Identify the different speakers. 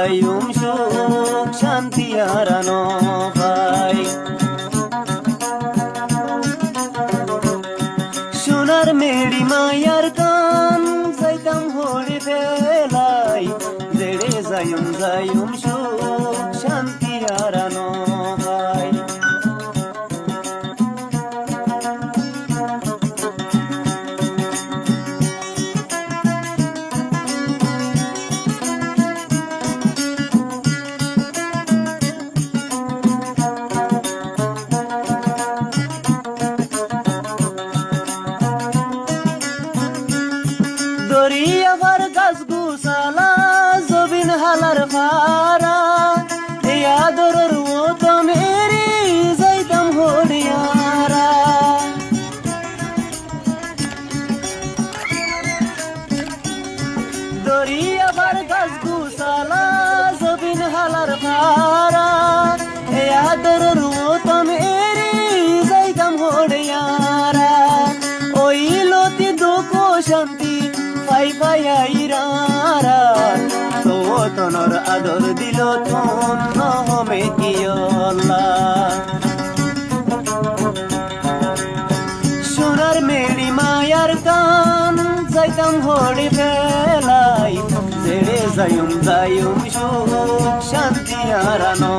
Speaker 1: যাইম সুখ শান্তি হারানো ভাই। সোনার মেরি মায়ার কান যাইতাম হরি বেলাই, জেড়ে যাইম সুখ শান্তি হারানো ভাই। দরিয়াবার গাছ গুছালা জবিন হালার ফারা, এই আদরের মতো মেরি যাইতাম হরিয়ারা। দরিয়াবার গাছ গুছালা জবিন হালার ফারা, এই আদরের মতো মেরি যাইতাম হরিয়ারা। ওই লতি দুঃখ শান্তি পাই পাই আইরারা, তো তনর আদর দিল ধন্য হবে কি আল্লাহ। সোনার মেরি মায়ার কান যাইতাম হরি বেলাই, জেড়ে যাইম সুখ শান্তি হারানো